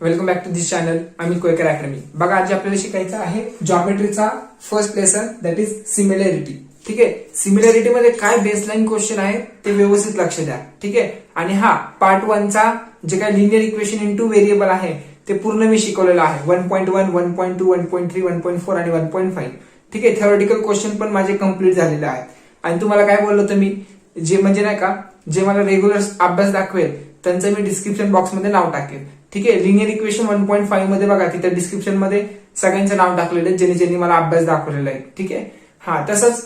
Welcome back to this channel. आम्ही Koyakar academy. बघा आज आपल्याला शिकायचं आहे जॉमेट्रीचा first lesson that is similarity. ठीक आहे, सिमिलॅरिटी मध्ये काय बेसलाईन क्वेश्चन आहे ते व्यवस्थित लक्ष द्या. ठीक आहे, आणि हा पार्ट 1 चा जे काय लिनियर इक्वेशन इनटू व्हेरिएबल आहे ते पूर्ण मी शिकवलेलं आहे. 1.1, 1.2, 1.3, 1.4 आणि 1.5. ठीक आहे, थेरोटिकल क्वेश्चन पण माझे कम्प्लीट झालेले आहेत. आणि तुम्हाला काय बोललो होतं मी, जे म्हणजे नाही का, जे मला रेग्युलर अभ्यास दाखवेल त्यांचं मी डिस्क्रिप्शन बॉक्स मध्ये नाव टाकेल. ठीक आहे, लिनियर इक्वेशन 1.5 मध्ये बघा तिथे डिस्क्रिप्शन मध्ये सगळ्यांचं नाव टाकलेलं आहे ज्यांनी मला अभ्यास दाखवलेला आहे. ठीक आहे, हा तसंच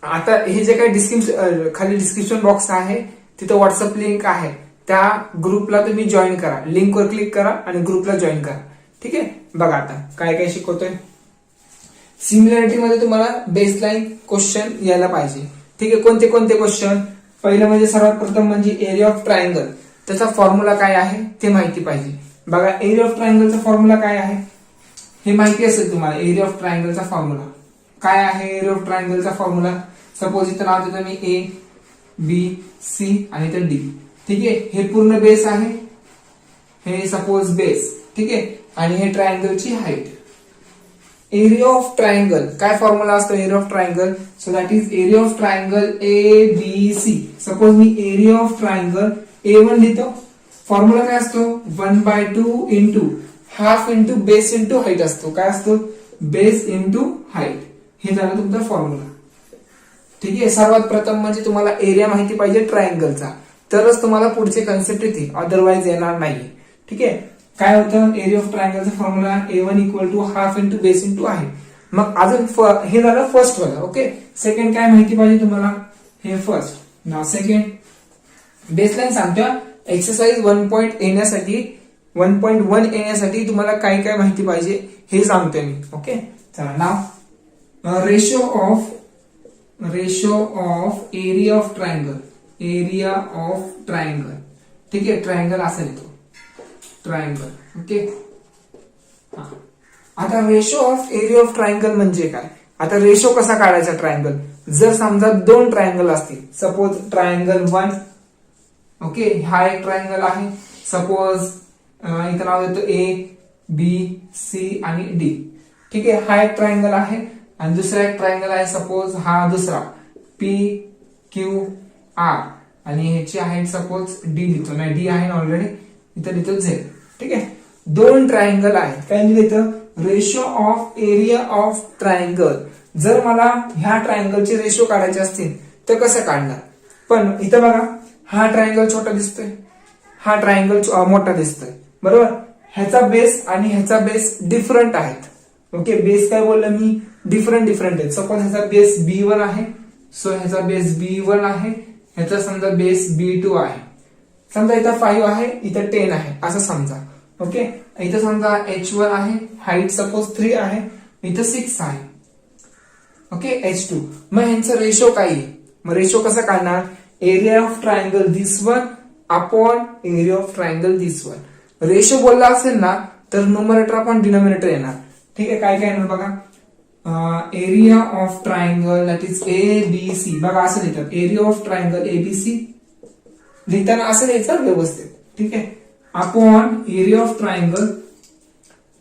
आता हे जे काही खाली डिस्क्रिप्शन बॉक्स आहे तिथे व्हॉट्सअप लिंक आहे, त्या ग्रुपला तुम्ही जॉईन करा. लिंकवर क्लिक करा आणि ग्रुपला जॉईन करा. ठीक आहे, बघा आता काय काय शिकवतोय. सिमिलॅरिटी मध्ये तुम्हाला बेसलाईन क्वेश्चन यायला पाहिजे. ठीक आहे, कोणते कोणते क्वेश्चन. पहिलं म्हणजे सर्वात प्रथम म्हणजे एरिया ऑफ ट्रायंगल, त्याचा फॉर्म्युला काय आहे ते माहिती पाहिजे. बघा एरिया ऑफ ट्रायंगलचा फॉर्म्युला काय आहे हे माहिती असेल तुम्हाला. एरिया ऑफ ट्रायंगलचा फॉर्म्युला काय आहे. एरिया ऑफ ट्रायंगलचा फॉर्म्युला सपोज इथं नाव देतो मी ए बी सी आणि इथं डी. ठीक आहे, हे पूर्ण बेस आहे, हे सपोज बेस. ठीक आहे, आणि हे ट्रायंगलची हाईट. एरिया ऑफ ट्रायंगल काय फॉर्म्युला असतो area of triangle. So that is area of triangle A B C. Suppose मी एरिया ऑफ ट्रायंगल A1 लिहितो. फॉर्म्युला काय असतो 1/2 into half into base into height असतो. काय असतो बेस इंटू हाईट. हे झालं तुमचा फॉर्म्युला. ठीक आहे, सर्वात प्रथम म्हणजे तुम्हाला एरिया माहिती पाहिजे ट्रायंगलचा, तरच तुम्हाला पुढचे कन्सेप्ट येतील, अदरवाइज येणार नाही. ठीक आहे, काय होतं एरिया ऑफ ट्रायंगलचा formula A1 equal to half into base into height. मग अजून हे झालं फर्स्ट वाला. ओके, सेकंड काय माहिती पाहिजे तुम्हाला, हे फर्स्ट. नाव सेकंड बेसलाईन सांगतो. एक्सरसाइज 1.1 येण्यासाठी तुम्हाला काय काय माहिती पाहिजे हे सांगतोय मी. ओके, चला नाव ratio of area of triangle. Area of triangle. ठीक आहे, ट्रायंगल असा येतो ट्रायंगल. ओके, आता ratio of area of triangle म्हणजे काय. आता रेशो कसा काढायचा ट्रायंगल. जर समजा दोन ट्रायंगल असतील, सपोज ट्रायंगल 1. ओके, हा एक ट्रायंगल आहे. सपोज इथं नाव देतो ए बी सी आणि डी. ठीक आहे, हा एक ट्रायंगल आहे. आणि दुसरा एक ट्रायंगल आहे, सपोज हा दुसरा पी क्यू आर आणि ह्याची हाईट सपोज डी लिहितो. नाही, डी आहे ऑलरेडी, इथं लिहितो झेड. ठीक आहे, दोन ट्रायंगल आहेत. काय लिहिलं ratio of area of triangle. जर मला ह्या ट्रायंगलचे रेशो काढायचे असतील तर कसं काढणार. पण इथं बघा हा ट्रायंगल छोटा दिसतोय, हा ट्रायंगल मोठा दिसतोय, बरोबर. ह्याचा बेस आणि ह्याचा बेस डिफरंट आहेत. ओके, बेस काय बोललं मी डिफरंट आहेत. सपोज ह्याचा बेस B1 आहे, सो ह्याचा बेस B1 आहे, ह्याचा समजा बेस B2 आहे. समजा इथं 5 आहे, इथं 10 आहे असं समजा. ओके, इथं समजा H1 आहे, हाईट सपोज 3 आहे, इथं 6 आहे. Okay, H2. मग ह्यांचा रेशो काय आहे. मग रेशो कसा काढणार. Area of triangle this one upon area of triangle this one. Ratio बोलला असेल ना तर न्यूमरेटर अपॉन डिनोमिनेटर येणार. ठीक आहे, काय काय येणार बघा. Area of triangle that is A B C. बघा असं लिहितात एरिया ऑफ ट्रायंगल एबीसी. लिहिताना असं लिहायचं व्यवस्थित. ठीक आहे, upon area of triangle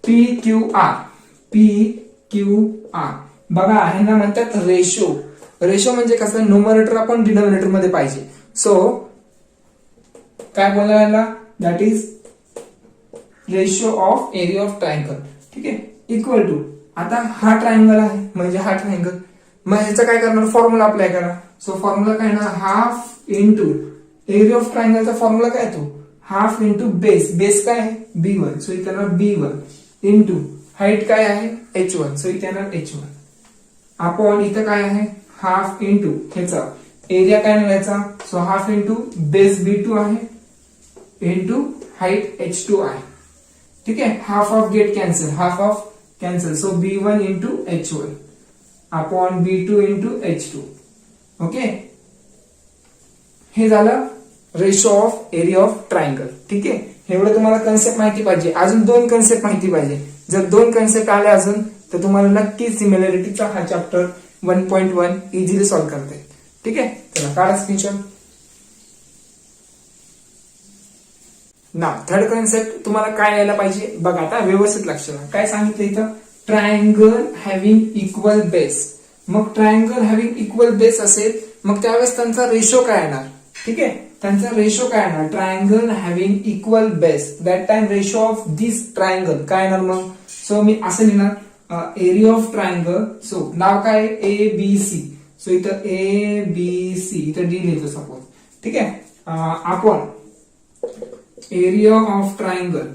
P Q R. P Q R. बघा ह्यांना म्हणतात रेशो. रेशो म्हणजे कसं न्यूमरेटर आपण डिनोमिनेटर मध्ये पाहिजे. सो काय बोलायला that is ratio of area of triangle. ठीक आहे, इक्वल टू आता हा ट्रायंगल आहे म्हणजे हा ट्रायंगल. मग ह्याचं काय करणार फॉर्म्युला अप्लाय करा. सो फॉर्म्युला काय ना हाफ इंटू एरिया ऑफ ट्रायंगलचा फॉर्म्युला काय तो हाफ इंटू बेस. बेस काय आहे B1, सो इथे येणार B1 इंटू हाईट काय आहे H1, सो इथे येणार H1 अपॉन इथं काय आहे हाफ इंटू ह्याचा एरिया काय मिळायचा. So half into base B2 आहे इंटू हाईट H2 आहे. ठीक आहे, half of get cancel, half of cancel. So B1 into H1 upon B2 into H2. Okay, हे झालं ratio of area of triangle. ठीक आहे, एवढं तुम्हाला कन्सेप्ट माहिती पाहिजे. अजून 2 कन्सेप्ट माहिती पाहिजे. जर 2 कन्सेप्ट आले अजून तर तुम्हाला नक्की सिमिलॅरिटीचा हा चॅप्टर 1.1 इझिली सॉल्व्ह करता येईल. ठीक आहे, चला काढा स्क्रीनशॉट. ना थर्ड कन्सेप्ट तुम्हाला काय यायला पाहिजे बघा, आता व्यवस्थित लक्ष द्या. काय सांगितलं इथं, ट्रायंगल हॅव्हिंग इक्वल बेस. मग ट्रायंगल हॅव्हिंग इक्वल बेस असेल मग त्यावेळेस त्यांचा रेशो काय येणार, ठीक आहे, त्यांचा रेशो काय येणार, triangle having equal base, that time ratio of this triangle काय येणार मग. सो मी असं लिहिणार एरिया ऑफ ट्रायंगल. सो नाव काय ए बी सी. सो इथं ए बी सी इथं डी लिहितो सपोज, ठीक आहे. आपण एरिया ऑफ ट्रायंगल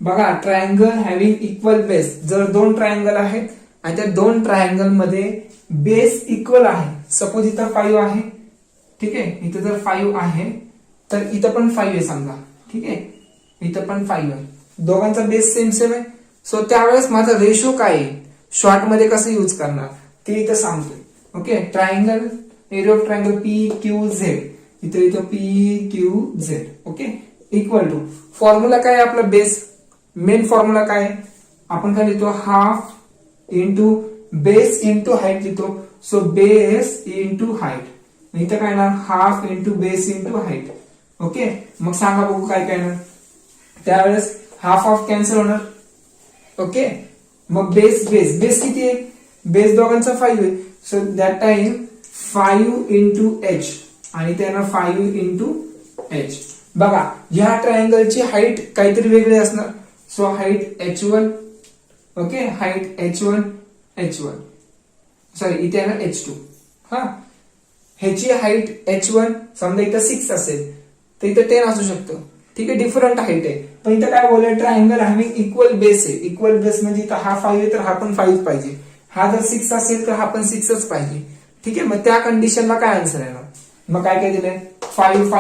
बघा, ट्रायंगल हॅव्हिंग इक्वल बेस, जर दोन ट्रायंगल आहेत आणि त्या दोन ट्रायंगल मध्ये बेस इक्वल आहे, सपोज इथं 5 आहे, ठीक आहे, इथं जर 5 आहे तर इथं पण 5 आहे समजा, ठीक आहे, इथं पण 5 आहे, दोघांचा बेस सेम सेम आहे. सो त्यावेळेस माझा रेशो काय आहे, शॉर्ट मध्ये कसं यूज करणार ते इथं सांगतोय. Okay, triangle area of triangle P Q Z, इथं P Q Z. Okay, equal to formula काय आहे आपला, बेस मेन फॉर्म्युला काय आहे, आपण काय लिहितो, half into base into height लिहितो. सो बेस इंटू हाईट, इथं काय येणार, half into base into height. Okay, मग सांगा बघू काय काय येणार. त्यावेळेस हाफ ऑफ कॅन्सल होणार. ओके, मग बेस बेस बेस किती आहे, बेस दोघांचा 5 आहे. So that time 5 into H आणि त्यानं 5 इंटू एच. बघा ह्या ट्रायंगलची हाईट काहीतरी वेगळी असणार. So height h1, okay, height h1 sorry इथे आहे ना h2. हा, ह्याची हाईट h1 समजा इथं 6 असेल तर इथं 10 असू शकतं, ठीक आहे, डिफरंट हाईट आहे. पण इथं काय बोललं, ट्रायंगल हॅव्हिंग इक्वल बेस आहे. इक्वल बेस म्हणजे इथं हा 5 आहे तर हा पण 5 पाहिजे, हा जर 6 असेल तर हा पण 6च पाहिजे, ठीक आहे. मग त्या कंडिशनला काय आन्सर येणार, मग काय काय दिलंय, 5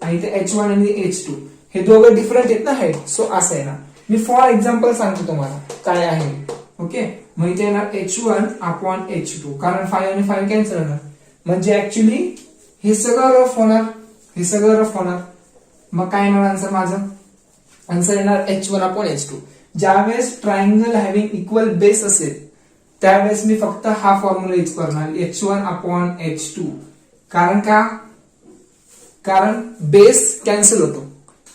आणि इथे h1 आणि h2 हे दोघं डिफरंट आहेत ना हाईट. सो असं आहे ना, मी फॉर एक्झाम्पल सांगतो तुम्हाला काय आहे. ओके, मग इथे येणार h1 अपॉन h2, कारण 5 आणि 5 कॅन्सल होणार, म्हणजे ऍक्च्युली हे सगळं रफ होणार, हे सगळं रफ होणार. मग काय येणार आन्सर, माझं आन्सर येणार h1 अपॉन h2. ज्यावेळेस ट्रायंगल हॅव्हिंग इक्वल बेस असेल त्यावेळेस मी फक्त हा फॉर्म्युला यूज करणार, h1 अपॉन h2. कारण का, कारण बेस कॅन्सल होतो,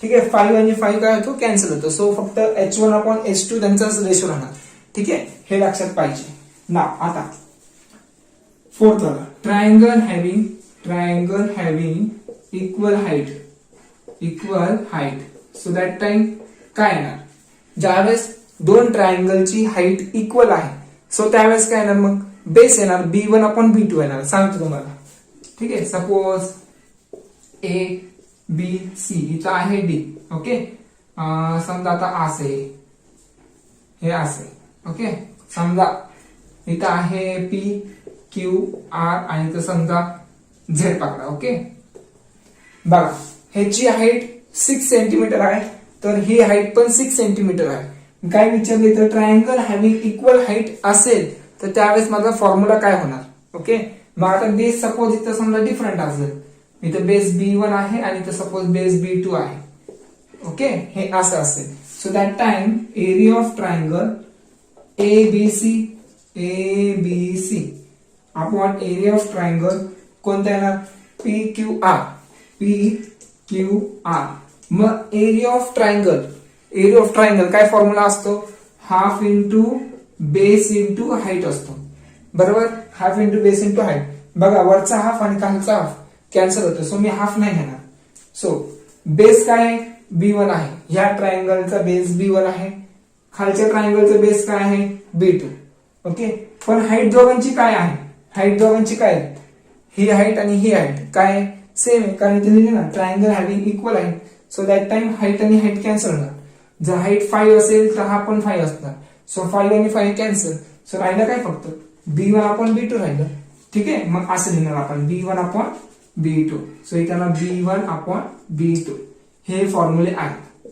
ठीक आहे, 5 आणि 5 काय होतो, कॅन्सल होतो. सो फक्त h1 अपॉन h2 त्यांचाच रेशो राहणार, ठीक आहे, हे लक्षात पाहिजे ना. आता फोर्थ वाला, triangle having equal height. So that time काय येणार, ज्यावेळेस दोन ट्रायंगलची हाईट इक्वल आहे सो त्यावेळेस काय येणार, मग बेस येणार b1 अपॉन b2 येणार. सांगतो तुम्हाला, ठीक आहे. सपोज ए बी सी इथं आहे डी. ओके, समजा आता असे हे असे. ओके, समजा इथं आहे पी क्यू आर आणि इथं समजा झेड पकडा. ओके, बघा ह्याची हाईट 6 सेंटीमीटर आहे तर ही हाईट पण 6 सेंटीमीटर आहे. काय विचारले तर ट्रायंगल हॅव्हिंग इक्वल हाईट असेल तर त्यावेळेस माझा फॉर्म्युला काय होणार. ओके, मग आता बेस सपोज इथं समजा डिफरंट असेल, इथं बेस B1 आहे आणि इथं सपोज बेस B2 आहे. ओके, हे असं असेल. So that time area of triangle ABC upon area of triangle कोणता येणार, PQR. मग एरिया ऑफ ट्रायंगल काय फॉर्म्युला असतो, half into base into height असतो, बरोबर. Half into base into height. बघा वरचा हाफ आणि खालचा हाफ कॅन्सल होतो, सो मी हाफ नाही घेणार. सो बेस काय B1 आहे, ह्या ट्रायंगलचा बेस B1 आहे, खालच्या ट्रायंगलचा बेस काय आहे B2. ओके, पण हाईट दोघांची काय आहे, हाईट दोघांची काय, ही हाईट आणि ही हाईट काय सेम आहे, कारण इथे लिहिले ना triangle having equal height. So that time height आणि हाईट कॅन्सल होणार. जर हाईट 5 असेल तर हा पण 5 असणार. सो 5 आणि 5 कॅन्सल. सो राहिलं काय फक्त B1 अपॉन B2 राहिलं, ठीक आहे. मग असं लिहिणार आपण B1 अपॉन B2. सो इथं B1 अपॉन B2 हे फॉर्म्युले आहेत,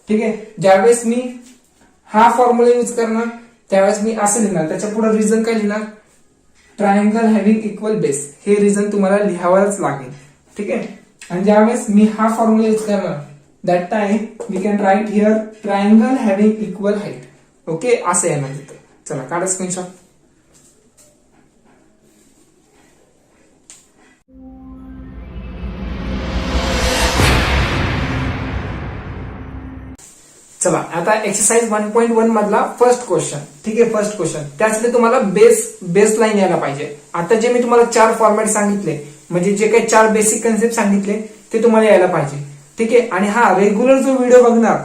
ठीक आहे. ज्यावेळेस मी हा फॉर्म्युला यूज करणार त्यावेळेस मी असं लिहिणार, त्याच्या पुढे रिझन काय लिहिणार, ट्रायंगल हॅव्हिंग इक्वल बेस. हे रिझन तुम्हाला लिहावंच लागेल, ठीक आहे. आणि ज्यावेळेस मी हा फॉर्म्युला यूज करणार that time we can write here triangle having equal height. Okay, असं येणार तिथं. चला काढा स्क्रीनशॉट. चला आता एक्सरसाइज 1.1 मधला फर्स्ट क्वेश्चन. ठीक आहे, फर्स्ट क्वेश्चन. त्यासाठी तुम्हाला बेस लाईन यायला पाहिजे. आता जे मी तुम्हाला 4 फॉर्मॅट सांगितले, म्हणजे जे काही 4 बेसिक कन्सेप्ट सांगितले ते तुम्हाला यायला पाहिजे. ठीक आहे, आणि हा रेग्युलर जो व्हिडिओ बघणार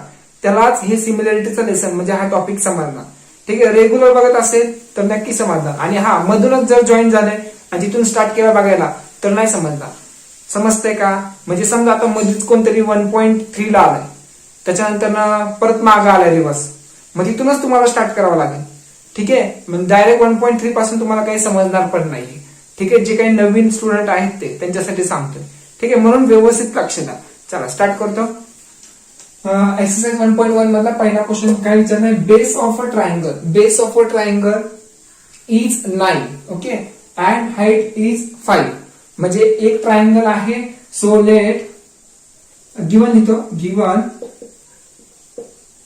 त्यालाच हे सिमिलॅरिटीचा लेसन म्हणजे हा टॉपिक समजणार. ठीक आहे, रेग्युलर बघत असेल तर नक्की समजणार. आणि हा मधूनच जर जॉईन झाले आणि तिथून स्टार्ट केला बघायला तर नाही समजणार. समजतंय का? म्हणजे समजा आता मध्येच कोणतरी 1.3 ला आलाय, त्याच्यानंतर परत मागं आलाय रिव्हर्स, मग तिथूनच तुम्हाला स्टार्ट करावं लागेल. ठीक आहे, म्हणजे डायरेक्ट 1.3 पासून तुम्हाला काही समजणार पण नाही. ठीक आहे, जे काही नवीन स्टुडंट आहेत ते त्यांच्यासाठी सांगतोय. ठीक आहे, म्हणून व्यवस्थित लक्ष द्या. चला स्टार्ट करतो. एक्सरसाइज 1.1 मधला पहिला क्वेश्चन काय विचारलाय? Base of a triangle. Base of a triangle is 9. Okay, and height is 5. म्हणजे एक ट्रायंगल आहे. सो लेट गिवन लिहितो. गिवन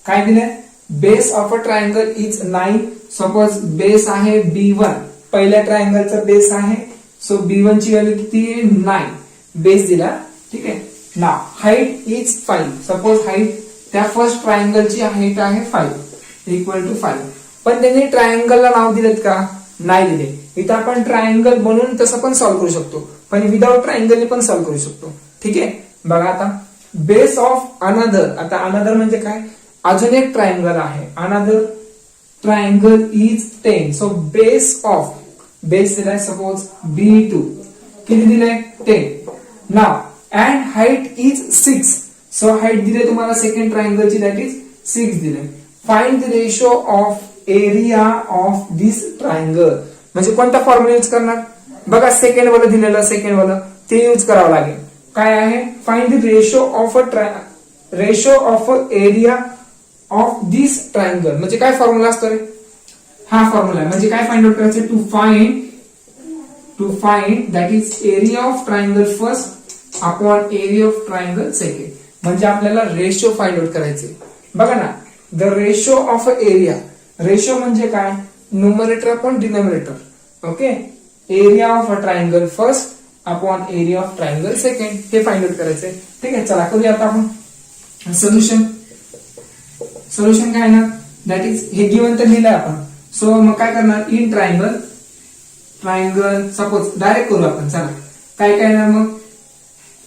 काय दिलंय? Base of a triangle is 9. Suppose base आहे B1. पहिल्या ट्रायंगलचा बेस आहे. सो B1 ची व्हॅल्यू किती आहे? 9. बेस दिला. ठीक आहे, नाव हाईट इज 5. सपोज हाईट त्या फर्स्ट ट्रायंगलची हाईट आहे 5 इक्वल टू 5. पण त्यांनी ट्रायंगलला नाव दिलेत का? नाही दिले. इथं आपण ट्रायंगल बनवून तसं पण सॉल्व्ह करू शकतो, पण विदाउट ट्रायंगल पण सॉल्व्ह करू शकतो. ठीक आहे, बघा आता बेस ऑफ अनदर. आता अनदर म्हणजे काय? अजून एक ट्रायंगल आहे. Another triangle is 10. So base of, base दिलाय सपोज B2. किती दिलाय? 10. Now and height is 6. So height दिले तुम्हाला सेकंड ट्रायंगलची, दॅट इज 6 दिले. Find the ratio of area of this triangle. म्हणजे कोणता फॉर्म्युला यूज करणार? बघा सेकंड वाला दिलेलं, सेकंड वाला ते यूज करावं लागेल. काय आहे? Find the ratio of area of this triangle. म्हणजे काय फॉर्म्युला असतो रे? हा फॉर्म्युला आहे. म्हणजे काय फाइंड आउट करायचं? To find that is area of triangle first upon area of triangle second. म्हणजे आपल्याला रेशो फाइंड आउट करायचे. बघा ना, the ratio of area. Ratio म्हणजे काय? Numerator upon denominator. Okay, area of a triangle first upon area of triangle second, हे find out करायचंय. ठीक आहे, चला करूया आता आपण सोल्युशन. सोल्युशन काय ना? दॅट इज हे गिवन तर लिहिलंय आपण. सो मग काय करणार? इन ट्रायंगल सपोज डायरेक्ट करू आपण. चला काय काय ना, मग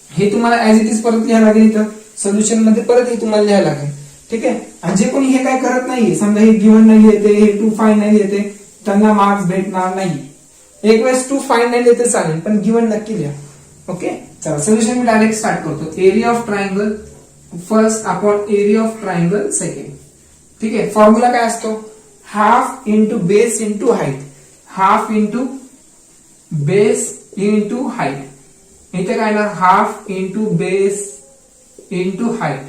हे तुम्हाला ऍज इट इज परत लिहायला लागेल. इथं सोल्युशन मध्ये परत हे तुम्हाला लिहायला लागेल. ठीक आहे, आणि जे कोणी हे काय करत नाहीये, समजा हे गिवन नाही येते, हे टू फाइंड नाही येते, त्यांना मार्क्स भेटणार नाही. एक वेळेस टू फाइंड नाही येते चालेल, पण गिवन नक्की लिहा. ओके, चला सोल्युशन मी डायरेक्ट स्टार्ट करतो. Area of triangle first upon area of triangle second. ठीक आहे, फॉर्म्युला काय असतो? Half into base into height. Half into base into height. इथे काय ना? Half into base into height.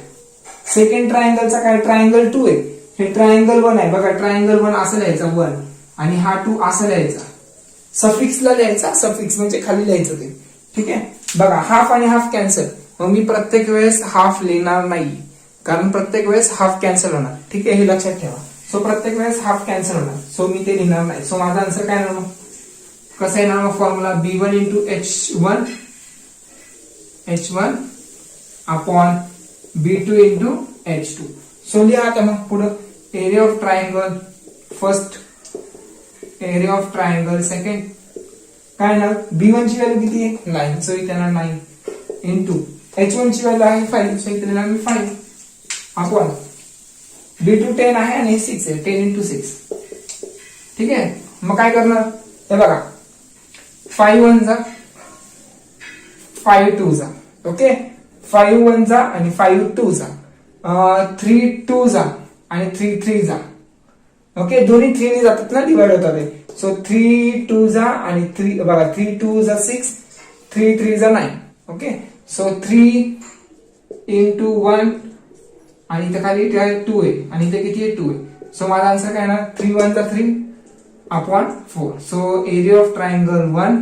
Second ट्रायंगलचा काय? ट्रायंगल 2 आहे. हे ट्रायंगल 1 आहे. बघा ट्रायंगल 1 असं लिहायचं 1, आणि हा 2 असं लिहायचा. सफिक्सला लिहायचा, सफिक्स म्हणजे खाली लिहायचं ते. ठीक आहे, बघा हाफ आणि हाफ कॅन्सल. मग मी प्रत्येक वेळेस हाफ लिहिणार नाही, कारण प्रत्येक वेळेस हाफ कॅन्सल होणार. ठीक आहे, हे लक्षात ठेवा. सो प्रत्येक वेळेस हाफ कॅन्सल होणार, सो मी ते लिहिणार नाही. सो माझा आन्सर काय येणार? कसं येणार मग formula? B1 into H1 upon B2 into H2. So लिहा आता मग पुढं. Area of triangle first, area of triangle second. काय ना? B1 ची व्हॅल्यू किती आहे? 9. सो इथे येणार 9 इंटू H1 ची व्हॅल्यू आहे 5. सो इथे येणार 5 अपॉन B2 10 आहे आणि 6 आहे. 10 इंटू 6. ठीक आहे, मग काय करणार? हे बघा 5 1 जा, 5 2 जा. ओके, 5 1 जा आणि 5 2 जा. 3 2 जा आणि 3 3 जा. ओके, दोन्ही 3 ने जातात ना, डिवाइड होतात ते. सो 3 2 जा आणि 3 बघा 3 2 जा 6, 3 3 जा 9. ओके, सो 3 इंटू 1 आणि इथे खाली 2 आहे आणि इथे किती आहे? 2 आहे. सो माझा आन्सर काय ना? 3 1 जा 3 upon 4. So area of triangle 1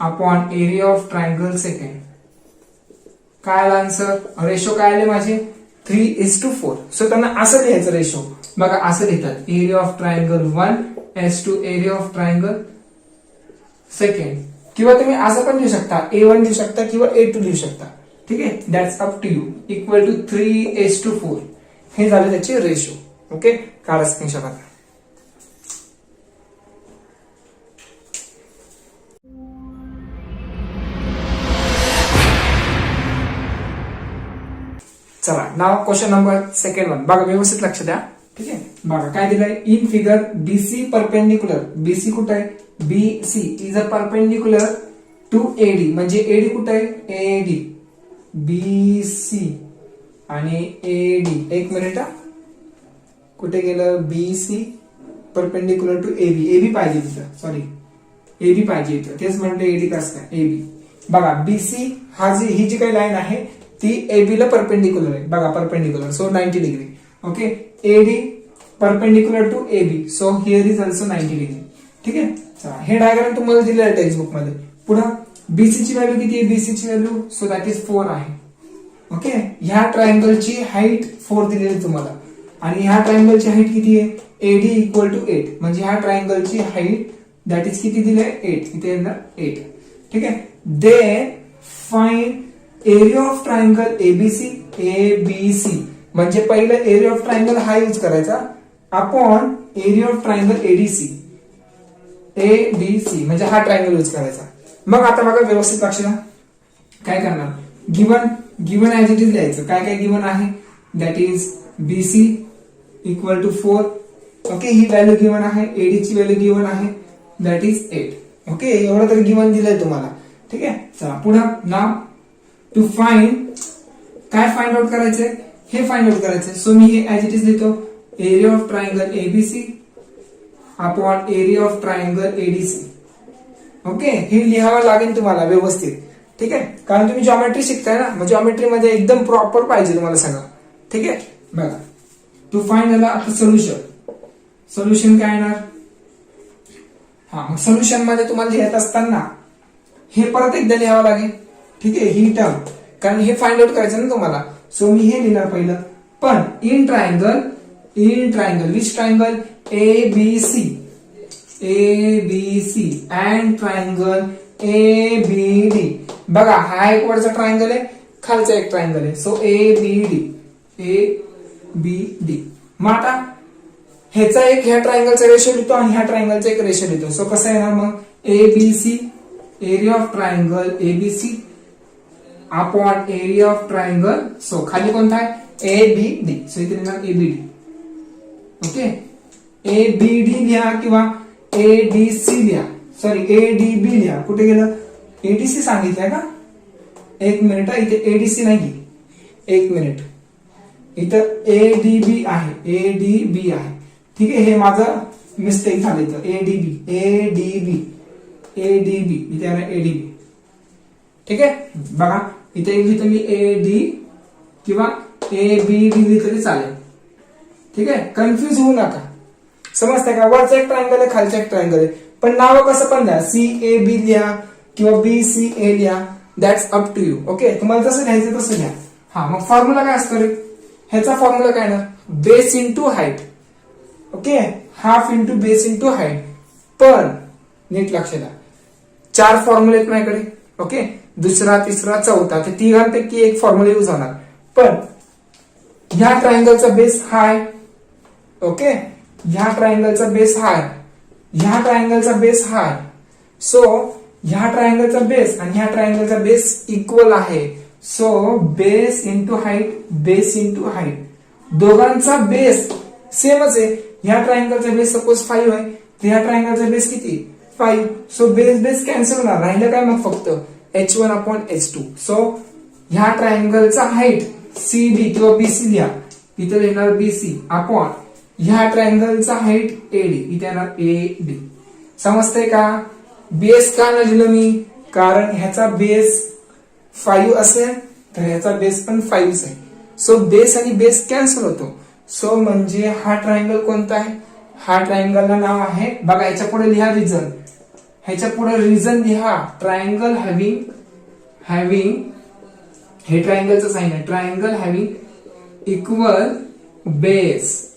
upon area of triangle second. काय आन्सर? रेशो काय आले माझे? 3:4. सो त्यांना असं लिहायचं रेशो. बघा असं लिहितात, area of triangle 1:2 area of triangle second. किंवा तुम्ही असं पण लिहू शकता, A1 लिहू शकता किंवा A2 लिहू शकता. ठीक आहे, that's up to you. Equal to 3:4. हे झाले त्याचे रेशो. ओके, काढा स्क्रीनशॉट आता. चला, now question number second one बघा, व्यवस्थित लक्ष द्या. ठीक आहे, बघा काय दिलंय. In figure BC perpendicular, BC कुठे आहे, BC is a perpendicular to AD, म्हणजे एडी कुठे आहे, एडी, बीसी आणि एडी. एक मिनिट हा, कुठे गेलं, BC perpendicular to AB. AB पाहिजे तिथं, सॉरी एबी पाहिजे इथं, तेच म्हणतो एडी कसं काय, एबी. बघा बीसी ही जी काही लाईन आहे ती एबी ला परपेंडिक्युलर आहे. बघा perpendicular, so 90 degree. Okay, AD perpendicular to AB, so here is also 90 degree. ठीक आहे, चला हे डायग्राम तुम्हाला दिलेलं आहे टेक्स्ट बुक मध्ये. पुढे बीसी ची व्हॅल्यू किती आहे, बीसी ची व्हॅल्यू सो दॅट इज 4 आहे. ओके, ह्या ट्रायंगलची हाईट 4 दिलेली तुम्हाला, आणि ह्या ट्रायंगलची हाईट किती आहे, एडी इक्वल टू 8, म्हणजे ह्या ट्रायंगलची हाईट दॅट इज किती दिली आहे, 8. इथे येणार 8. ठीक आहे, then find area of triangle ABC. ABC म्हणजे पहिलं एरिया ऑफ ट्रायंगल हा यूज करायचा upon area of triangle ADC. ADC म्हणजे हा ट्रायंगल यूज करायचा. मग आता बघा व्यवस्थित लक्ष द्या, काय करणार, गिवन ऍज इट इज लिहायचं. काय काय गिवन आहे, that is BC equal to 4. Okay, ही व्हॅल्यू गिवन आहे, एडी ची व्हॅल्यू गिवन आहे, दॅट इज 8. ओके, एवढं तरी गिवन दिलंय तुम्हाला. ठीक आहे, चला पुढे. नाव टू फाइंड, काय फाइंड आउट करायचंय, हे फाइंड आउट करायचंय. सो मी हे ऍज इट इज लिहितो, area of triangle ABC upon area of triangle ADC. Okay, हे लिहावं लागेल तुम्हाला व्यवस्थित. ठीक आहे, कारण तुम्ही जॉमेट्री शिकताय ना, मग जॉमेट्री मध्ये एकदम प्रॉपर पाहिजे तुम्हाला सगळं. ठीक आहे, बघा टू फाइंड झाला. आता सोल्युशन काय येणार, हा मग सोल्युशन मध्ये तुम्हाला लिहित असताना हे परत एकदा लिहावं लागेल. ठीक आहे, ही टर्म, कारण हे फाइंड आउट करायचं ना तुम्हाला. सो मी हे लिहिणार पहिलं. पण in triangle which triangle, ABC and triangle ABD. बघा हा एक वरचा ट्रायंगल आहे, खालचा एक ट्रायंगल आहे, सो एबीडी. मग आता ह्याचा एक ह्या ट्रायंगलचा रेशो लिहितो आणि ह्या ट्रायंगलचा एक रेशो लिहितो. सो कसं येणार मग, ABC area of triangle ABC upon area of triangle, so खाली कोणता आहे, एबीडी. सो इथे लिहिणार एबीडी. ओके, एबीडी लिहा किंवा एडीसी लिहा, सॉरी एडीबी लिहा. कुठे गेलं, एडीसी सांगितलंय का, एक मिनिट, इथे एडीसी नाही, एक मिनिट, इथं एडीबी आहे, एडीबी आहे. ठीक आहे, हे माझं मिस्टेक झालं इथं, एडीबी इथे एडीबी. ठीक आहे, बघा इथे लिहितो मी एडी किंवा एबीडी लिहिलं तरी चालेल. ठीक आहे, कन्फ्युज होऊ नका, समजतंय का. वरचा एक ट्रायंगल आहे, खालचा एक ट्रायंगल आहे, पण नाव कसं पण द्या, सी ए बी लिहा किंवा बी सी ए लिहा, that's up to you. Okay, तुम्हाला जसं लिहायचं तसं लिहा. हा मग फॉर्म्युला काय असतो रे, ह्याचा फॉर्म्युला काय ना, base into height. Okay, half into base into height. पण नीट लक्ष द्या, 4 फॉर्म्युले आहेत माझ्याकडे. ओके, दुसरा तिसरा चौथा, ते तिघांपैकी एक फॉर्म्युला यूज होणार. पण ह्या ट्रायंगलचा बेस हाय, ओके, ह्या ट्रायंगलचा बेस हाय, ह्या ट्रायंगलचा बेस हाय. सो ह्या ट्रायंगलचा बेस आणि ह्या ट्रायंगलचा बेस इक्वल आहे. सो बेस इंटू हाईट, दोघांचा बेस सेमच आहे. ह्या ट्रायंगलचा बेस सपोज 5 आहे, तर ह्या ट्रायंगलचा बेस किती, 5. सो बेस कॅन्सल होणार, राहिलं काय मग फक्त h1 अपॉन h2. सो ह्या ट्रायंगलचा हाईट सीबी किंवा बीसी लिहा, इथे लिहिणार बीसी अपॉन ह्या ट्रायंगलचा हाईट एडी, इथे येणार एडी. समजतंय का. बेस का न लिहिलं मी, कारण ह्याचा बेस 5 असेल तर ह्याचा बेस पण 5 आहे. सो बेस आणि बेस कॅन्सल होतो. सो म्हणजे हा ट्रायंगल कोणता आहे, हा ट्रायंगलला नाव आहे, बघा याच्या पुढे लिहा रिजन, ह्याच्या पुढे रिजन लिहा, ट्रायंगल हॅव्हिंग हे ट्रायंगलचं साइन आहे, triangle having equal base.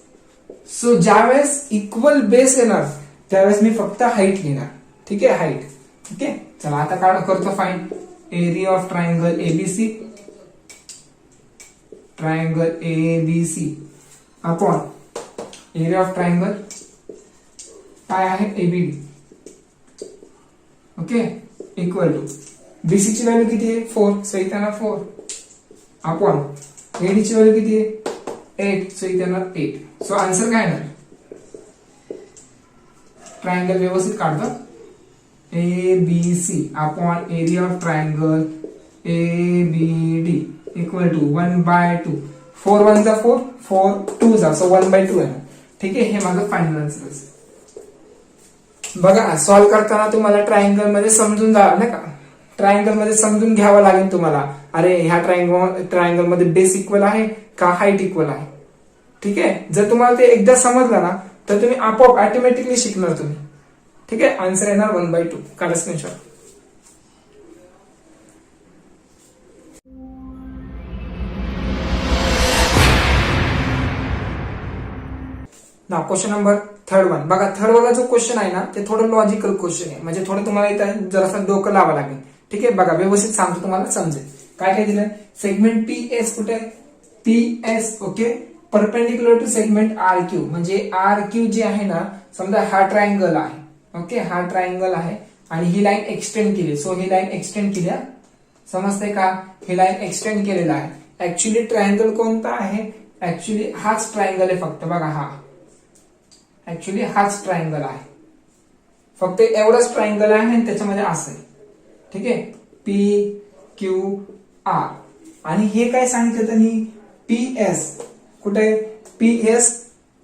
So ज्यावेळेस इक्वल बेस येणार त्यावेळेस मी फक्त हाईट लिहिणार. ठीक आहे, हाईट. ओके, चला आता करतो find area of triangle ABC upon area of triangle काय आहे ABD. Okay, equal to BC ची व्हॅल्यू किती आहे 4, सो इथे येणार 4 अपॉन एडी ची व्हॅल्यू किती आहे 8, सो इथे येणार 8. सो आन्सर काय येणार? ट्रायंगल व्यवस्थित काढतो. ABC upon area of triangle ABD equal to 1/2. 4 1 जा 4, 4 2 जा, सो 1/2 आहे. ठीक आहे, हे माझं फायनल आन्सर असेल. बघा, सॉल्व्ह करताना तुम्हाला ट्रायंगल मध्ये समजून जा नाही का, ट्रायंगल मध्ये समजून घ्यावं लागेल तुम्हाला. अरे ह्या ट्रायंगल मध्ये बेस इक्वल आहे का हाईट इक्वल आहे. ठीक आहे, जर तुम्हाला ते एकदा समजलं ना तर तुम्ही आपोआप ऑटोमॅटिकली शिकणार तुम्ही. ठीक आहे, आन्सर येणार 1/2. काढा स्क्रीनशॉट. क्वेश्चन नंबर 3 बघा. थर्ड वाला जो क्वेश्चन आहे ना ते थोडं लॉजिकल क्वेश्चन आहे, म्हणजे थोडं तुम्हाला इथं जरासं डोकं लावावं लागेल. ठीक आहे, बघा व्यवस्थित सांगतो तुम्हाला समजेल. काय काय दिलंय? सेगमेंट PS कुठे आहे? PS okay, perpendicular to segment RQ. म्हणजे RQ जे आहे ना, समजा हा ट्रायंगल आहे. ओके, हा ट्रायंगल आहे आणि ही लाईन एक्सटेंड केली. सो ही लाईन एक्सटेंड केली, समजते का? ही लाईन एक्सटेंड केलेला आहे. ऍक्च्युली ट्रायंगल कोणता आहे? ऍक्च्युली हाच ट्रायंगल आहे फक्त. बघा हा ऍक्च्युली हाच ट्रायंगल आहे, फक्त एवढाच ट्रायंगल आहे आणि त्याच्यामध्ये असं आहे. ठीक आहे, PQR. आणि हे काय सांगितलं त्यांनी? PS कुठे? PS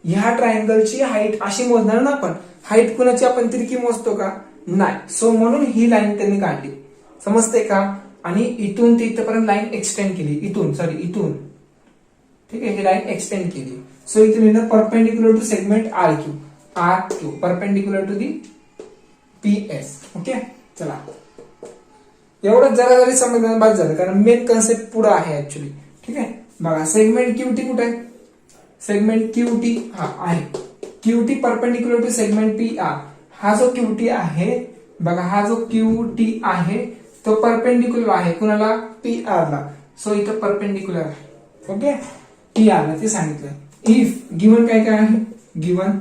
ह्या ट्रायंगलची हाईट अशी मोजणार ना आपण. हाईट कुणाची आपण तिरकी मोजतो का? नाही. सो म्हणून ही लाईन त्यांनी काढली, समजते का? आणि इथून ते इथपर्यंत लाईन एक्सटेंड केली. इथून ठीक आहे, ही लाईन एक्सटेंड केली. सो इथे लिहिलं perpendicular to segment RQ perpendicular to the PS. Okay, चला एवढं जरा जरी समजणं बाद झालं, कारण मेन कन्सेप्ट पुढे आहे ऍक्च्युली. ठीक आहे, बघा सेगमेंट QT कुठे आहे? सेगमेंट QT हा आहे. QT perpendicular to segment PR. हा जो QT आहे बघा, हा जो QT आहे तो परपेंडिक्युलर आहे कुणाला? PR ला. सो इथं परपेंडिक्युलर आहे. ओके, PR ला ते सांगितलं. इफ गिवन काय काय आहे? गिवन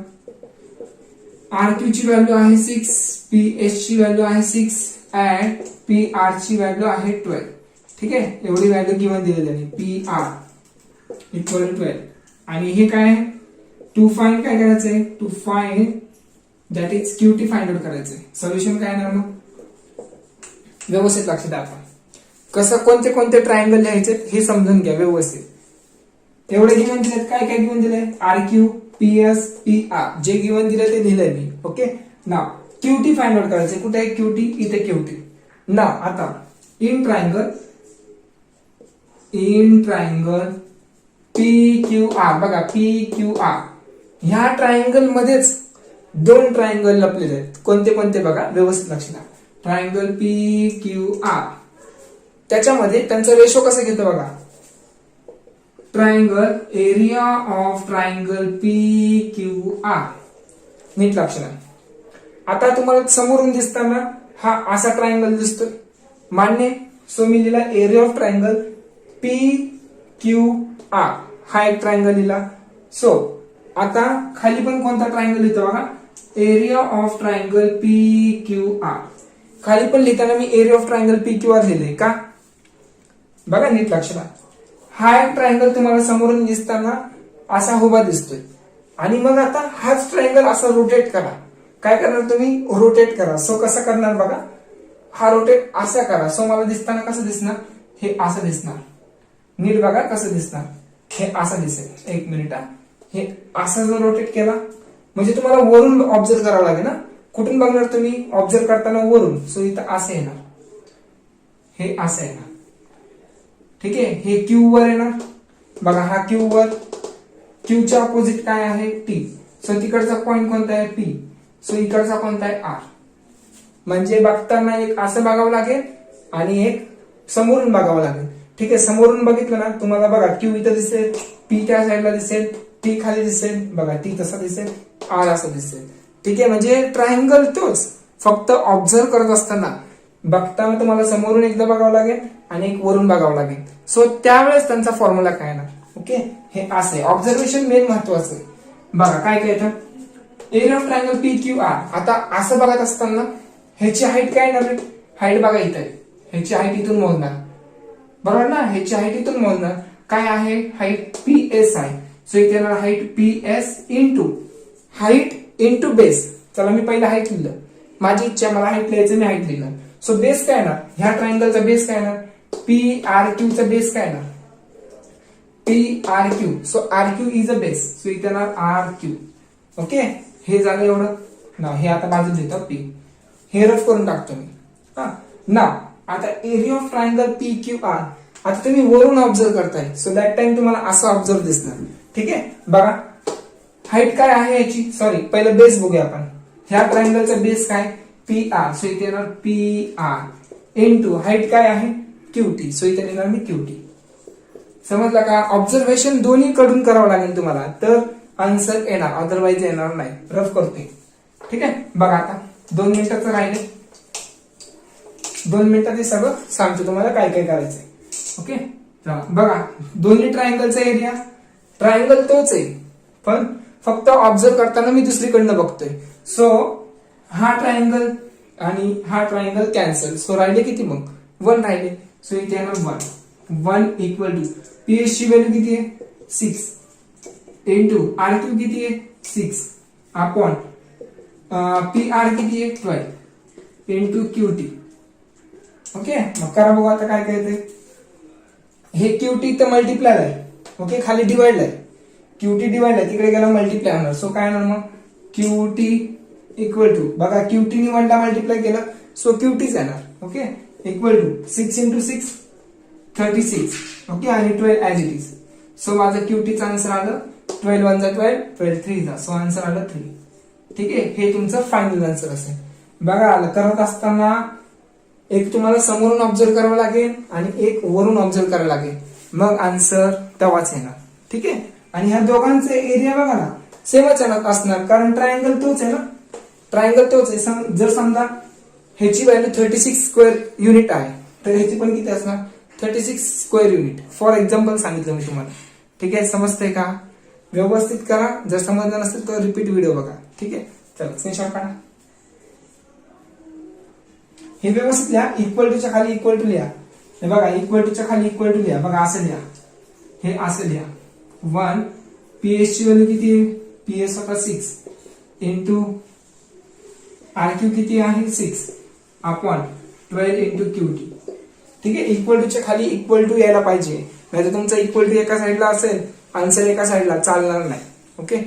RQ ची व्हॅल्यू आहे 6, PS ची व्हॅल्यू आहे 6 अँड PR ची व्हॅल्यू आहे 12. ठीक आहे, एवढी व्हॅल्यू गिवन दिलेली आहे. PR equal 12. आणि हे काय आहे? टू फाइंड काय करायचंय? To find that is QT find out करायचंय. सोल्युशन काय येणार मग? व्यवस्थित लक्ष द्या. आपण कसं कोणते कोणते ट्रायंगल लिहायचे हे समजून घ्या व्यवस्थित. एवढे गिवन दिलेत. काय काय गिवन दिले? RQ PS PR जे गिवन दिले ते लिहिलंय मी. ओके, नाव QT फाइंड आउट करायचे. कुठे आहे QT? इथे QT. नाव आता इन ट्रायंगल PQR. बघा PQR ह्या ट्रायंगल मध्येच दोन ट्रायंगल लपलेले आहेत. कोणते कोणते बघा व्यवस्थित लक्ष द्या. ट्रायंगल PQR त्याच्यामध्ये त्यांचा रेशो कसा घेतो बघा. Triangle area of triangle PQR. नीट लक्ष द्या. आता तुम्हाला समोरून दिसताना हा असा ट्रायंगल दिसतोय, मान्य? सो मी लिहिला एरिया ऑफ ट्रायंगल PQR. हा एक ट्रायंगल लिहिला. सो आता खाली पण कोणता ट्रायंगल लिहितो बघा? Area of triangle PQR. खाली पण लिहिताना मी एरिया ऑफ ट्रायंगल PQR लिहिले का? बघा नीट लक्ष द्या. हा एक ट्रायंगल तुम्हाला समोरून दिसताना असा उभा दिसतोय, आणि मग आता हाच ट्रायंगल असा रोटेट करा. काय करणार तुम्ही? रोटेट करा. सो कसं करणार बघा, हा रोटेट असा करा. सो मला दिसताना कसं दिसणार? हे असं दिसणार. नीट बघा कसं दिसणार. हे असं दिसेल. एक मिनिट, हे असं जर रोटेट केला म्हणजे तुम्हाला वरून ऑब्झर्व करावं लागेल ना. कुठून बघणार तुम्ही? ऑब्झर्व करताना वरून. सो इथं असं येणार, हे असं येणार. ठीक आहे, हे Q वर येणार. बघा हा Q वर. Q च्या ऑपोजिट काय आहे? T. सो तिकडचा पॉइंट कोणता आहे? P. सो इकडचा कोणता आहे? R. म्हणजे बघताना एक असं बघावं लागेल आणि एक समोरून बघावं लागेल. ठीक आहे, समोरून बघितलं ना तुम्हाला बघा Q इथं दिसेल, P त्या साईडला दिसेल, T खाली दिसेल. बघा T तसा दिसेल, R असं दिसेल. ठीक आहे, म्हणजे ट्रायंगल तोच, फक्त ऑब्झर्व करत असताना तुम्हाला समोरून एकदा बघावं लागेल आणि एक वरून बघावं लागेल. सो त्यावेळेस त्यांचा फॉर्म्युला काय येणार? ओके, हे असं ऑब्झर्वेशन मेन महत्वाचं आहे. बघा काय काय येतं, area of triangle P Q R. आता असं बघत असताना ह्याची हाईट काय येणार, हाईट बघा इथं आहे, ह्याची हाईट इथून मोजणार, बरोबर ना, ह्याची हाईट इथून मोजणार. काय आहे हाईट, पी एस आहे. सो इथे येणार height P S into height into base. चला मी पहिला हाईट लिहिलं, माझी इच्छा मला हाईट लिहायचं, मी हाईट लिहिलं. सो बेस काय येणार, ह्या ट्रायंगलचा बेस काय येणार, पी आर क्यू चा बेस काय येणार, P R Q. So R Q is a base. So इथे येणार आर क्यू. ओके, हे झालं एवढं ना. हे आता बाजू देतो पी, हे रफ करून टाकतो मी. ना आता area of triangle P Q R. आता तुम्ही वरून ऑब्झर्व करताय, सो दॅट टाइम तुम्हाला असं ऑब्झर्व दिसणार. ठीक आहे, बघा हाईट काय आहे याची, सॉरी पहिलं बेस बघूया आपण. ह्या ट्रायंगलचा बेस काय, पी आर. सो इथे येणार पी आर इंटू हाईट काय आहे, क्यूटी. सो इथे येणार मी क्यूटी. समजलं का, ऑब्झर्वेशन दोन्ही कडून करावं लागेल तुम्हाला, तर आन्सर येणार, अदरवाईज येणार नाही. रफ करतोय. ठीक आहे, बघा आता 2 मिनिटाचं राहिले, 2 मिनिटात हे सगळं सांगतो तुम्हाला काय काय करायचंय. ओके, बघा दोन्ही ट्रायंगलचा एरिया, ट्रायंगल तोच आहे, पण फक्त ऑब्झर्व करताना मी दुसरीकडनं बघतोय. सो हा ट्रायंगल आणि हा ट्रायंगल कॅन्सल. सो राहिले किती मग, 1 राहिले. सो इथे येणार 1 इक्वल टू पीएस ची व्हॅल्यू किती आहे, 6 इंटू आर क्यू किती आहे, 6 अपॉन पी आर किती आहे, 12 इंटू क्यूटी. ओके, मग करा बघू आता काय काय ते. हे क्यूटी तर मल्टिप्लाय आहे, ओके, खाली डिवाइड आहे, क्यूटी डिवाइड आहे, तिकडे गेला मल्टिप्लाय होणार. सो काय होणार मग, क्यूटी इक्वल टू, बघा क्यूटी ने 1 ला मल्टिप्लाय केलं, सो क्यूटीच येणार. Okay, equal to 6 into 6 36. Okay, आणि 12 ऍज इट इज. सो माझं क्यूटीचं आन्सर आलं 12 1 जा 12, 12 3 जा. सो आन्सर आलं 3. ठीक आहे, हे तुमचं फायनल आन्सर असेल. बघा आलं, करत असताना एक तुम्हाला समोरून ऑब्झर्व करावं लागेल आणि एक वरून ऑब्झर्व करावं लागेल, मग आन्सर तेव्हाच येणार. ठीक आहे, आणि ह्या दोघांचे एरिया बघा ना सेमच असणार, कारण ट्रायंगल तोच आहे ना, ट्रायंगल तोच आहे. जर समजा ह्याची व्हॅल्यू 36 स्क्वेअर युनिट आहे, तर ह्याची पण किती असणार, 36 स्क्वेअर युनिट. फॉर एक्झाम्पल सांगितलं मी तुम्हाला. ठीक आहे, समजतंय का, व्यवस्थित करा. जर समजलं नसेल तर रिपीट व्हिडिओ बघा. ठीक आहे, चला स्क्रीनशॉट काढा. हे व्यवस्थित लिहा, इक्वल टूच्या खाली इक्वल टू लिहा. हे बघा इक्वल टूच्या खाली इक्वल टू लिहा. बघा असं लिहा, हे असं लिहा. 1 पीएस ची व्हॅल्यू किती आहे, पीएस होता 6 इंटू आर क्यू किती आहे 6 अपॉन 12 इंटू क्यूटी. ठीक आहे, इक्वल टूच्या खाली इक्वल टू यायला पाहिजे, नाहीतर तुमचा इक्वल टू एका साईडला असेल, आन्सर एका साईडला, चालणार नाही. ओके,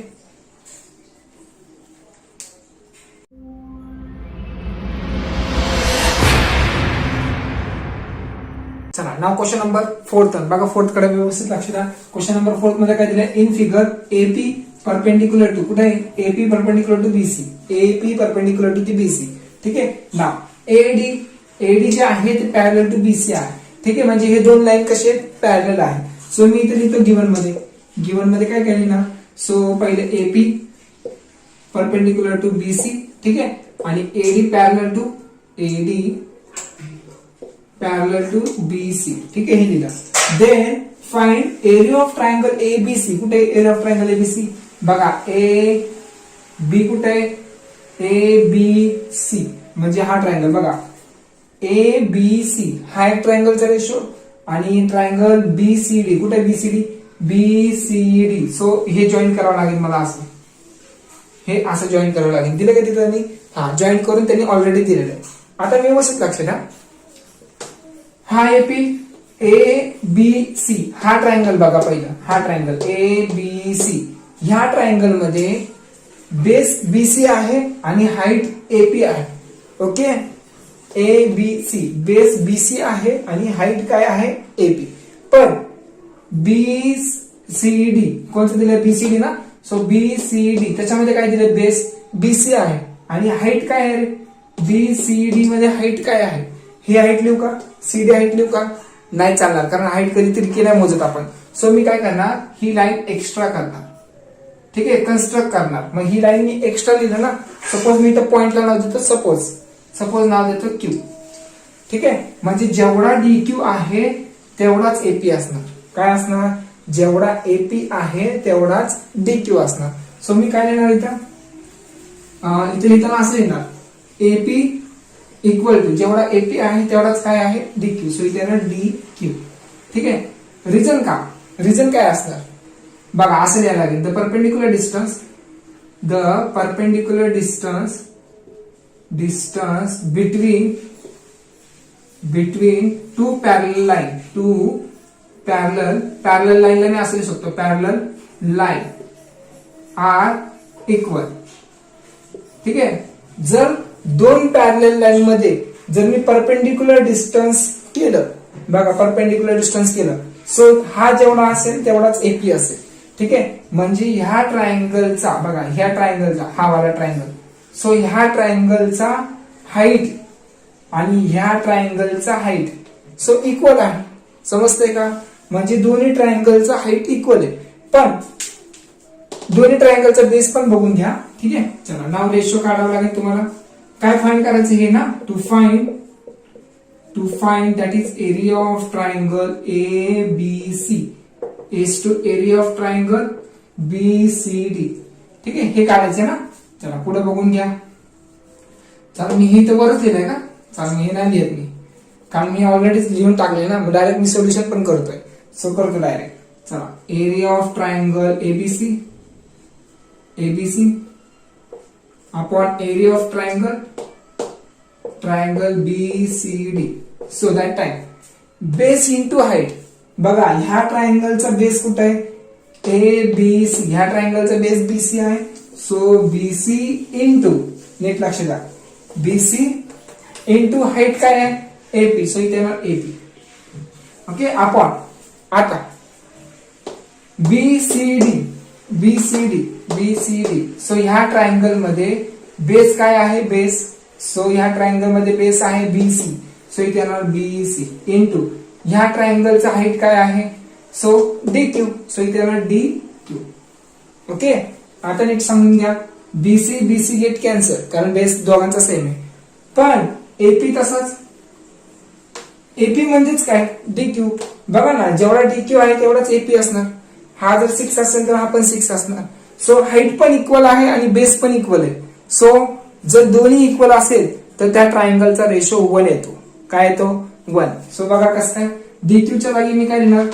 चला नाव क्वेश्चन नंबर 4. बघा 4 कडे व्यवस्थित लक्ष द्या. क्वेश्चन नंबर 4 मध्ये काय दिलंय, in figure AP perpendicular to, कुठे आहे, AP perpendicular to BC, AP perpendicular to BC. ठीक आहे, नाव एडी जे आहे ते पॅरलल टू बीसी आहे. ठीक आहे, म्हणजे हे दोन लाईन कसे पॅरलल आहे. सो मी इथे लिहितो गिवन मध्ये काय केले ना, सो पहिले एपी परपेंडिक्युलर टू बीसी. ठीक आहे, आणि एडी पॅरलल टू बीसी. ठीक आहे, हे लिहिलं. Then find area of triangle ABC. कुठे एरिया ऑफ ट्रायंगल एबीसी, बघा ए बी कुठे आहे, ए बी सी म्हणजे हा ट्रायंगल. बघा ए बी सी हा एक ट्रायंगलचा रेशो, आणि ट्रायंगल बीसीडी कुठे, बीसीडी बीसीडी. सो हे जॉईन करावं लागेल मला, असं हे असं जॉईन करावं लागेल. दिलं का तिथं त्यांनी, हा जॉईन करून त्यांनी ऑलरेडी दिलेलं आहे. आता व्यवस्थित लक्ष द्या. हा एपी ए बी सी हा ट्रायंगल बघा, पहिला हा ट्रायंगल ए बी सी. ह्या ट्रायंगल मध्ये बेस बीसी आहे आणि हाईट एपी आहे. Okay, A B C base BC आहे आणि हाईट काय आहे एपी. पण बीसीडी कोणतं दिलं, बीसीडी ना. सो बीसीडी त्याच्यामध्ये काय दिलं, बेस बीसी आहे आणि हाईट काय आहे, बीसीडी मध्ये हाईट काय आहे, ही हाईट लिहू का, सीडी हाईट लिहू का, नाही चालणार, कारण हाईट कधीतरी नाही मोजत आपण. सो मी काय करणार, ही लाईन एक्स्ट्रा करणार. ठीक आहे, कन्स्ट्रक्ट करणार. मग ही लाईन मी एक्स्ट्रा लिहिलं ना, सपोज मी इथं पॉइंटला नाव देतो, सपोज नाव देतो क्यू. ठीक आहे, म्हणजे जेवढा डी क्यू आहे तेवढाच एपी असणार. काय असणार, जेवढा एपी आहे तेवढाच डीक्यू असणार. सो मी काय लिहिणार इथं, इथे लिहिताना असं लिहिणार एपी इक्वल टू जेवढा एपी आहे तेवढाच काय आहे डीक्यू. सो इथे येणार डीक्यू. ठीक आहे. रिझन का, रिझन काय असणार बघा, असं लिहायला लागेल the perpendicular distance between two parallel line मी असं लिहू शकतो, पॅरलल लाईन आर इक्वल. ठीक आहे. जर दोन पॅरलल लाईन मध्ये जर मी परपेंडिक्युलर डिस्टन्स केलं, बघा परपेंडिक्युलर डिस्टन्स केलं, सो हा जेवढा असेल तेवढाच एपी असेल. ठीक आहे. म्हणजे ह्या ट्रायंगलचा बघा, ह्या ट्रायंगलचा हा वाला ट्रायंगल, सो ह्या ट्रायंगलचा हाईट आणि ह्या ट्रायंगलचा हाईट सो इक्वल आहे. समजतंय का? म्हणजे दोन्ही ट्रायंगलचा हाईट इक्वल आहे. पण दोन्ही ट्रायंगलचा बेस पण बघून घ्या. ठीक आहे. चला नाव रेशो काढावं लागेल तुम्हाला. काय फाइंड करायचं हे ना, to find that is area of triangle ABC is to area of triangle BCD. ठीक आहे. हे काढायचं ना. चला पुढे बघून घ्या. चला मी हे तर वरच लिहिलंय का, चला मी हे नाही लिहित मी, कारण मी ऑलरेडी लिहून टाकले ना, डायरेक्ट मी सोल्युशन पण करतोय. सो करतो डायरेक्ट. चला area of triangle ABC upon area of triangle BCD. So that time base into height. बघा ह्या ट्रायंगलचा बेस कुठे आहे, ABC. ह्या ट्रायंगलचा बेस BC आहे. सो BC इंटू, नीट लक्ष द्या, BC इंटू हाईट काय आहे AP. सो इथे येणार AP. ओके. अपॉन आता BCD. सो ह्या ट्रायंगल मध्ये बेस काय आहे, बेस. सो ह्या ट्रायंगल मध्ये बेस आहे BC. सो इथे येणार BC इंटू ह्या ट्रायंगलचा हाईट काय आहे, सो DQ. सो इथे येणार DQ. ओके. आता नीट समजून घ्या, BC गेट कॅन्सल कारण बेस दोघांचा सेम आहे. पण AP तसंच, AP म्हणजेच काय DQ. बघा ना, जेवढा DQ आहे तेवढाच AP असणार. हा जर 6 असेल तर हा पण 6 असणार. सो हाईट पण इक्वल आहे आणि बेस पण इक्वल आहे. सो जर दोन्ही इक्वल असेल तर त्या ट्रायंगलचा रेशो 1 येतो. काय येतो, 1. सो बघा कसं काय, DQ च्या जागी मी काय लिहिणार,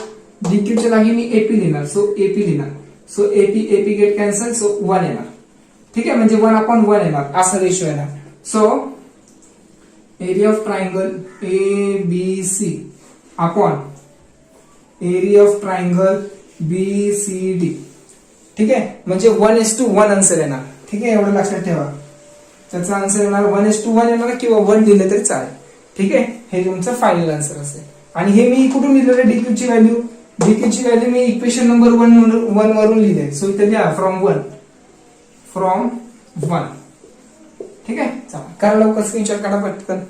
DQ च्या जागी मी AP लिहिणार. सो AP लिहिणार. So AP get cancel. So 1 येणार. ठीक आहे. म्हणजे 1/1 येणार, असा रेशो येणार. So area of triangle ABC upon area of triangle BCD. ठीक आहे. म्हणजे 1:1 आन्सर येणार. ठीक आहे. एवढं लक्षात ठेवा. त्याचा आन्सर येणार 1:1 येणार किंवा 1 लिहिलं तरी चालेल. ठीक आहे. हे तुमचं फायनल आन्सर असेल. आणि हे मी कुठून लिहिलेलं, DQ ची व्हॅल्यू मी इक्वेशन नंबर 1 वरून लिहिले. सो इथे लिहा फ्रॉम 1. ठीक आहे. चला करा लवकर, स्क्रीनशॉट काढा पटकन.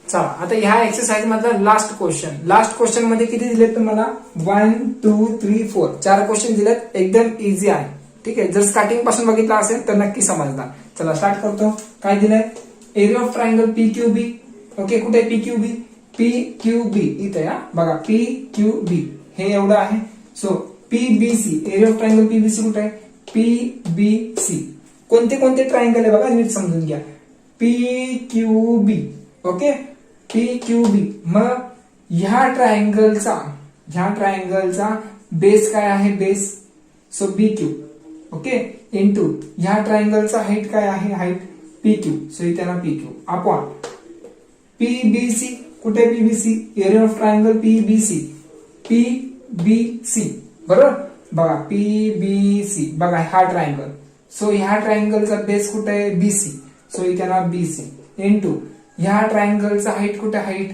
चला आता ह्या एक्सरसाइज मधला लास्ट क्वेश्चन मध्ये किती दिलेत तुम्हाला, 1 2 3 4 4 क्वेश्चन दिलेत. एकदम इझी आहे. ठीक आहे. जर स्टार्टिंग पासून बघितलं असेल तर नक्की समजणार. चला स्टार्ट करतो. काय दिलंय, area of triangle PQB. Okay. कुठे PQB इथे या बघा, PQB हे एवढं आहे. So PBC, area of triangle PBC कुठे आहे, PBC. कोणते ट्रायंगल आहे बघा, नीट समजून घ्या. PQB. ओके. PQB. मग ह्या ट्रायंगलचा बेस काय आहे, base. So BQ. Okay. Into ह्या ट्रायंगलचा हाईट काय आहे, हाईट PQ. सो इथे ना PQ अपॉन PBC. कुठे PBC, area of triangle PBC. बरोबर. बघा PBC, बघा हा ट्रायंगल. सो ह्या ट्रायंगलचा बेस कुठे आहे, BC. सो इथे ना BC इंटू ह्या ट्रायंगलचा हाईट कुठे, हाईट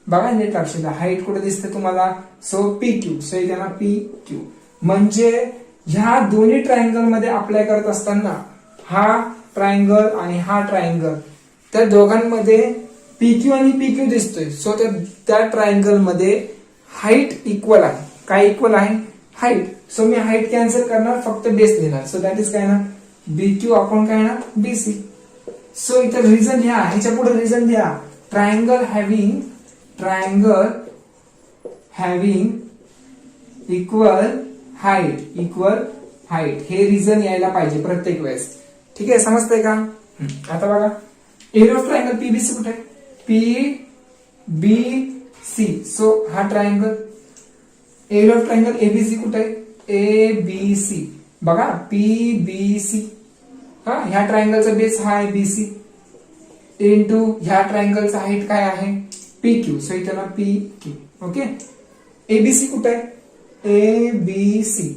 बघा नीट लक्ष द्या, हाईट कुठे दिसते तुम्हाला, सो PQ. सो इथे ना PQ. म्हणजे ह्या दोन्ही ट्रायंगल मध्ये अप्लाय करत असताना हा ट्रायंगल आणि हा ट्रायंगल, त्या दोघांमध्ये PQ आणि PQ दिसतोय. सो त्या ट्रायंगल मध्ये हाईट इक्वल आहे. काय इक्वल आहे, हाईट. सो मी हाईट कॅन्सल करणार, फक्त बेस लिहिणार. सो दॅट इज काय ना BQ अपॉन काय ना BC. सो इथं रिझन लिहा, ह्याच्या पुढे रिझन लिहा. ट्रायंगल हॅव्हिंग इक्वल हाईट हे रिझन यायला पाहिजे प्रत्येक वेळेस. ठीक आहे, समजतंय का? आता बघा एरिया ऑफ ट्रायंगल पीबीसी कुठे आहे? पीबीसी. सो हा triangle. Area of triangle ABC कुठे आहे? एबीसी. बघा पीबीसी. हा, ह्या ट्रायंगलचा बेस हा आहे बीसी इंटू ह्या ट्रायंगलचा हाईट काय आहे? पीक्यू. सो इथं ना पीक्यू. ओके, एबीसी कुठे आहे? एबीसी.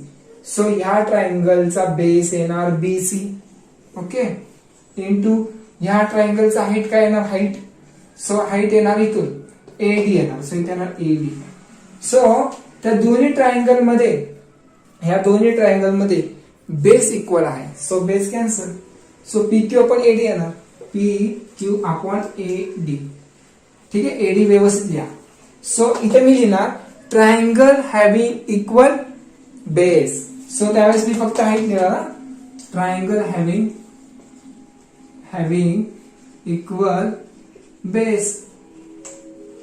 सो ह्या ट्रायंगलचा बेस येणार बीसी. ओके, इंटू ह्या ट्रायंगलचा हाईट काय येणार? हाईट. सो हाईट येणार इथून एडी येणार. सो इथे येणार एडी. सो त्या दोन्ही ट्रायंगल मध्ये बेस इक्वल आहे. So base cancel. So PQ upon AD येणार. PQ upon AD. ठीक आहे, एडी व्यवस्थित लिहा. सो इथे मी लिहिणार triangle having equal base. So त्यावेळेस मी फक्त हाईट लिहिणार. Triangle having equal base.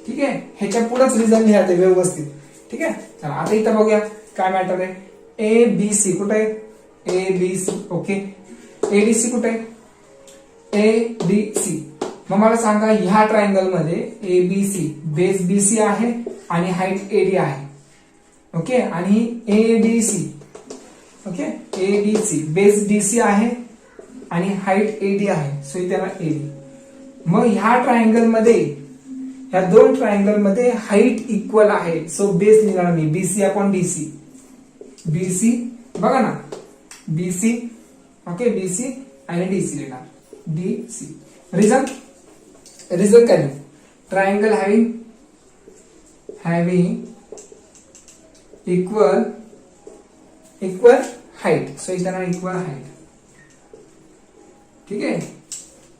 ठीक आहे, ह्याच्या पुढेच रिझन लिहा ते व्यवस्थित. ठीक आहे, चला आता इथं बघूया काय मॅटर आहे. ए बी सी कुठे आहे? A B C. Okay, ADC कुठे आहे? एडीसी. मग मला सांगा ह्या ट्रायंगल मध्ये एबीसी बेस बीसी आहे आणि हाईट एडी आहे. ओके, आणि ADC. Okay, ADC base DC आहे आणि हाईट एडी आहे. सो इथे ना एडी. मग ह्या ट्रायंगल मध्ये, ह्या दोन ट्रायंगल मध्ये हाईट इक्वल आहे. सो बेस लिहिणार मी बीसी अपॉन डीसी. बीसी बघा ना, बीसी. ओके, बीसी आणि डीसी लिहिणार. डीसी. रिझन काय नाही? Triangle having equal height. So इथे ना इक्वल हाईट. ठीक आहे,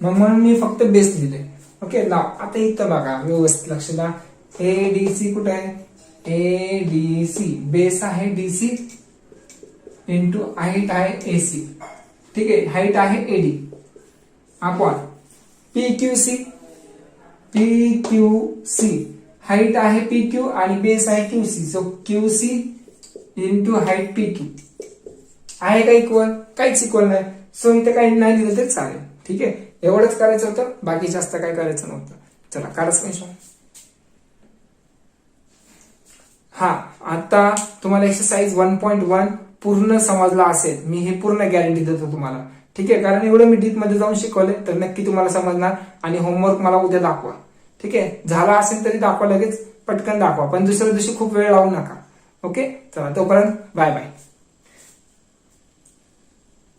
मग म्हणून मी फक्त बेस लिहिले. ओके, नाव आता इथं बघा व्यवस्थित लक्ष द्या. एडीसी कुठे आहे? एडीसी बेस आहे डीसी इंटू हाईट आहे एसी. ठीक आहे, हाईट आहे एडी अपॉन पीक्यूसी. हाईट आहे पीक्यू आणि बेस आहे QC. So QC into height PQ आहे का इक्वल? काहीच इक्वल नाही. सो इथे काही नाही लिहिलं तरी चालेल. ठीक आहे, एवढंच करायचं होतं, बाकी जास्त काय करायचं नव्हतं. चला काढच काही. हा, आता तुम्हाला एक्सरसाइज 1.1 पूर्ण समजला असेल, मी हे पूर्ण गॅरंटी देतो तुम्हाला. ठीक आहे, कारण एवढं मी डीप मध्ये जाऊन शिकवले तर नक्की तुम्हाला समजणार. आणि होमवर्क मला उद्या दाखवा. ठीक आहे, झाला असेल तरी दाखवा, लगेच पटकन दाखवा, पण दुसऱ्या दिवशी खूप वेळ लावू नका. ओके, चला तोपर्यंत बाय बाय.